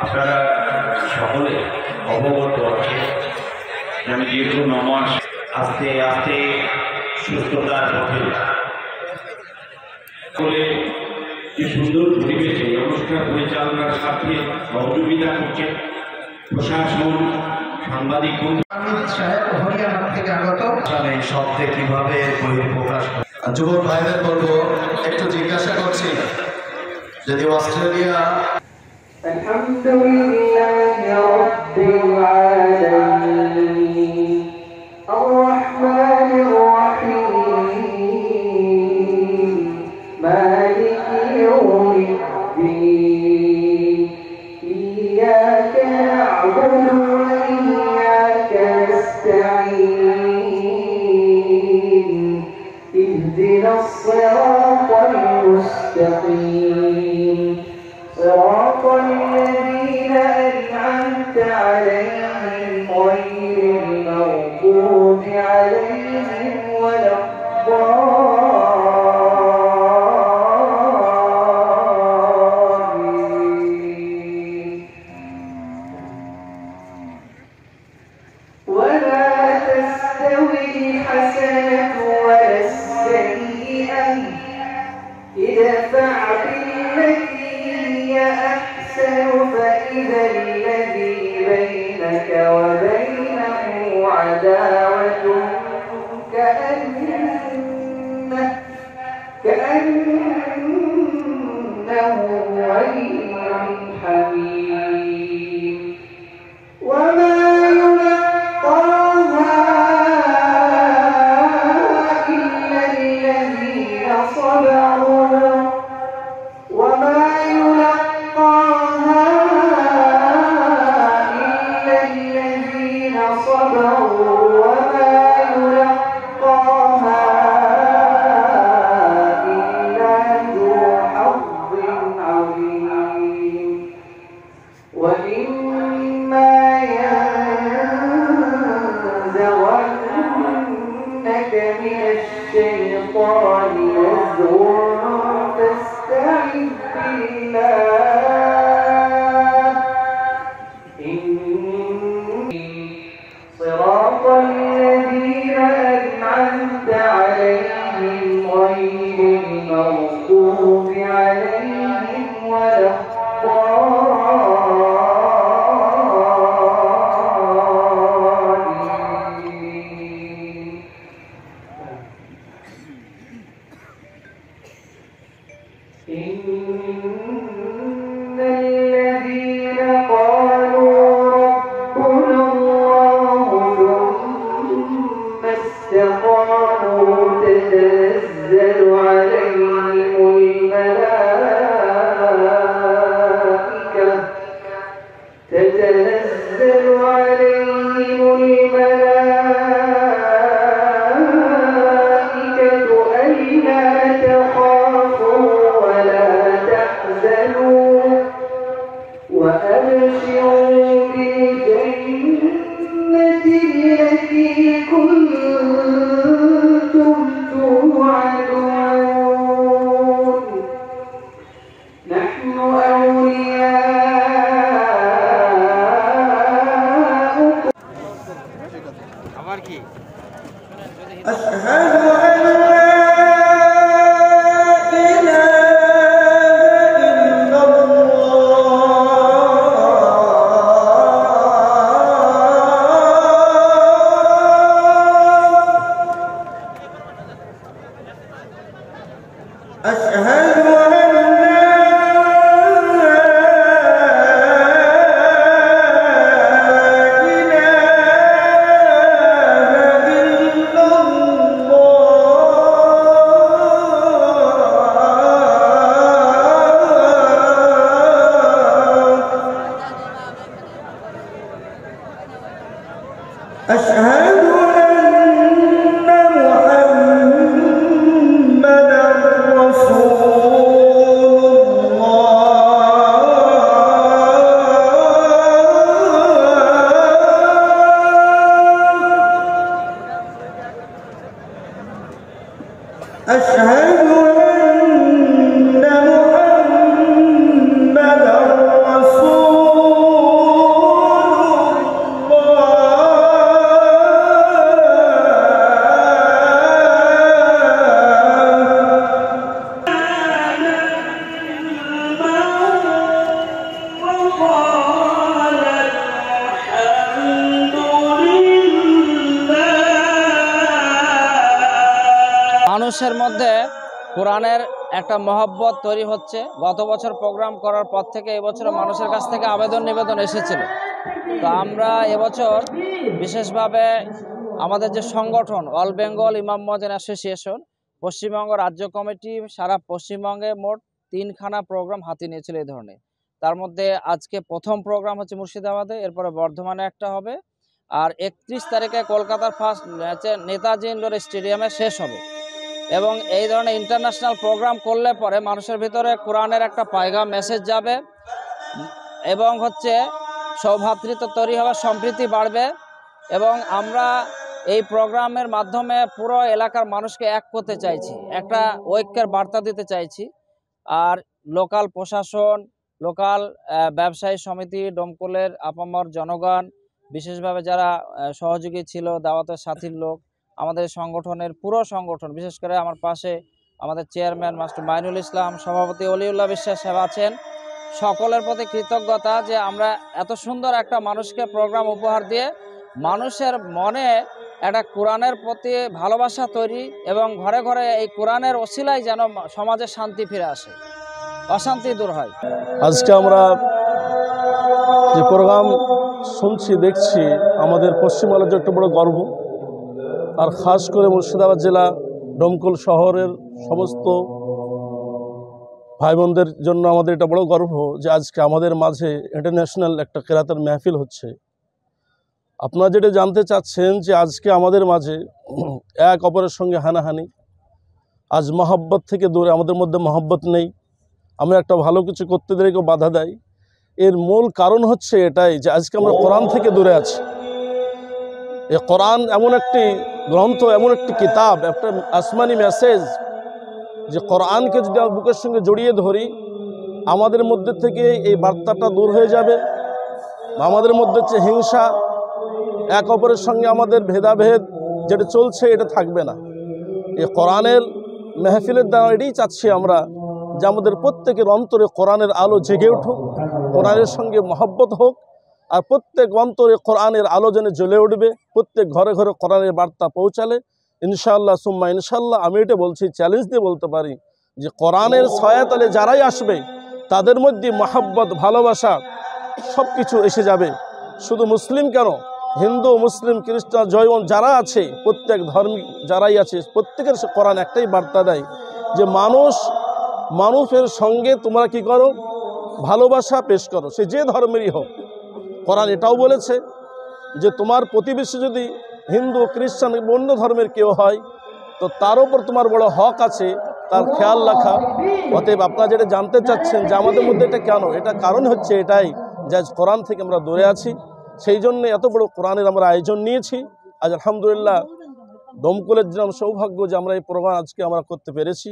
আপনারা সকলে অবগত আছেন আমি দীর্ঘ 9 মাস আস্তে আস্তে সুস্থতার পথে বলে যে সুন্দর পরিবেশে অনুষ্ঠান পরিচালনার সাথে সহযোগিতা করছেন প্রশাসন, সাংবাদিক হরিয়ানা থেকে আগত এই শব্দে কিভাবে বহিঃপ্রকাশ যুবক ভাইদের বলবো একটু জিজ্ঞাসা করছি যদি অস্ট্রেলিয়া আলহামদুলিল্লাহি রাব্বিল আলামিন আর-রাহমানির রাহিম মালিকি ইয়াউমিদ্দিন ইয়্যাকা না'বুদু ওয়া ইয়্যাকা নাস্তা'ীন ইহদিনাস সিরাতাল মুস্তাকিম صراط الذين أنعمت عليهم غير المغضوب عليهم ولا الضالين ولا تستوي الحسنة ولا السيئة ادفع بالتي أحسن فإذا الذي بينك وبينه عداوة كأنه ولي حميم وما يلقاها إلا الذين صبروا وما يلقاها إلا الذين صبروا وما يلقاها إلا ذو حظ عظيم وإما ينزغنك من الشيطان نزغ فاستعذ بالله صراط الذين أنعمت عليهم غير المغضوب عليهم ولا إن الذين قالوا ربنا الله ثم استقاموا تتنزل عليهم الملائكة ألا تخافوا ولا تحزنوا وأبشروا بالجنة التي كنتم توعدون نحن أولياؤكم أشهد أن أشهد أن لا أشهد أن محمدا رسول মানুষের মধ্যে কোরআনের একটা মহব্বত তৈরি হচ্ছে। গত বছর প্রোগ্রাম করার পর থেকে এবছর মানুষের কাছ থেকে আবেদন নিবেদন এসেছিল। তো আমরা এবছর বিশেষভাবে আমাদের যে সংগঠন অল বেঙ্গল ইমাম মুয়াজ্জিন অ্যাসোসিয়েশন পশ্চিমবঙ্গ রাজ্য কমিটি সারা পশ্চিমবঙ্গে মোট 3খানা প্রোগ্রাম হাতে নিয়েছিল এই ধরনের। তার মধ্যে আজকে প্রথম প্রোগ্রাম হচ্ছে মুর্শিদাবাদে, এরপরে বর্ধমানে একটা হবে, আর 31 তারিখে কলকাতার ফার্স্ট ম্যাচে নেতাজি ইন্ডোর স্টেডিয়ামে শেষ হবে। এবং এই ধরনের ইন্টারন্যাশনাল প্রোগ্রাম করলে পরে মানুষের ভিতরে কোরআনের একটা পায়গাম মেসেজ যাবে এবং সৌভ্রাতৃত্ব তৈরি হবে, সম্প্রীতি বাড়বে। এবং আমরা এই প্রোগ্রামের মাধ্যমে পুরো এলাকার মানুষকে এক করতে চাইছি, একটা ঐক্যের বার্তা দিতে চাইছি। আর লোকাল প্রশাসন, লোকাল ব্যবসায়ী সমিতি, ডোমকলের আপামর জনগণ, বিশেষভাবে যারা সহযোগী ছিল, দাওয়াতের সাথীর লোক, আমাদের সংগঠনের পুরো সংগঠন, বিশেষ করে আমার পাশে আমাদের চেয়ারম্যান মাস্টার মাইনুল ইসলাম, সভাপতি অলিউল্লাহ বিশ্বাস সাহেব আছেন, সকলের প্রতি কৃতজ্ঞতা যে আমরা এত সুন্দর একটা মানুষকে প্রোগ্রাম উপহার দিয়ে মানুষের মনে একটা কোরআনের প্রতি ভালোবাসা তৈরি এবং ঘরে ঘরে এই কোরআনের ওসিলায় যেন সমাজে শান্তি ফিরে আসে, অশান্তি দূর হয়। আজকে আমরা যে প্রোগ্রাম শুনছি দেখছি আমাদের পশ্চিমবাংলার যে একটা বড় গর্ব, আর খাস করে মুর্শিদাবাদ জেলা ডোমকল শহরের সমস্ত ভাই বোনদের জন্য আমাদের এটা বড় গর্ব যে আজকে আমাদের মাঝে ইন্টারন্যাশনাল একটা কেরাতের মাহফিল হচ্ছে। আপনারা যেটা জানতে চাচ্ছেন যে আজকে আমাদের মাঝে এক অপরের সঙ্গে হানাহানি, আজ মহব্বত থেকে দূরে, আমাদের মধ্যে মহব্বত নেই, আমরা একটা ভালো কিছু করতে দিলে কেউ বাধা দেয়। এর মূল কারণ হচ্ছে এটাই যে আজকে আমরা কোরআন থেকে দূরে আছি। এই কোরআন এমন একটি গ্রন্থ, এমন একটি কিতাব, একটা আসমানি মেসেজ, যে কোরআনকে যদি আমরা বুকের সঙ্গে জড়িয়ে ধরি আমাদের মধ্যে থেকে এই বার্তাটা দূর হয়ে যাবে। আমাদের মধ্যে হচ্ছে হিংসা, এক অপরের সঙ্গে আমাদের ভেদাভেদ যেটা চলছে এটা থাকবে না। এই কোরআনের মেহফিলের দ্বারা এটাই চাচ্ছি আমরা যে আমাদের প্রত্যেকের অন্তরে কোরআনের আলো জেগে উঠুক, কোরআনের সঙ্গে মহব্বত হোক, আর প্রত্যেক অন্তরে কোরআনের আলো যেন জ্বলে উঠবে, প্রত্যেক ঘরে ঘরে কোরআনের বার্তা পৌঁছালে ইনশাআল্লাহ সুম্মা ইনশাআল্লাহ আমি এটা বলছি, চ্যালেঞ্জ দিয়ে বলতে পারি যে কোরআনের ছায়াতলে যারাই আসবে তাদের মধ্যে মহব্বত, ভালোবাসা সব কিছু এসে যাবে। শুধু মুসলিম কেন, হিন্দু, মুসলিম, খ্রিস্টান, জৈন যারা আছে, প্রত্যেক ধর্ম যারাই আছে প্রত্যেকের কোরআন একটাই বার্তা দেয় যে মানুষের সঙ্গে তোমরা কি করো, ভালোবাসা পেশ করো, সে যে ধর্মেরই হোক। কোরআন এটাও বলেছে যে তোমার প্রতিবেশী যদি হিন্দু, খ্রিস্টান, অন্য ধর্মের কেউ হয় তো তার উপর তোমার বড় হক আছে, তার খেয়াল রাখা। অতএব আপনারা যেটা জানতে চাচ্ছেন যে আমাদের মধ্যে এটা কেন, এটা কারণ হচ্ছে এটাই যে আজ কোরআন থেকে আমরা দূরে আছি। সেই জন্য এত বড় কোরআনের আমরা আয়োজন নিয়েছি। আজ আলহামদুলিল্লাহ ডোমকলের জন্য সৌভাগ্য যে আমরা এই প্রোগ্রাম আজকে আমরা করতে পেরেছি।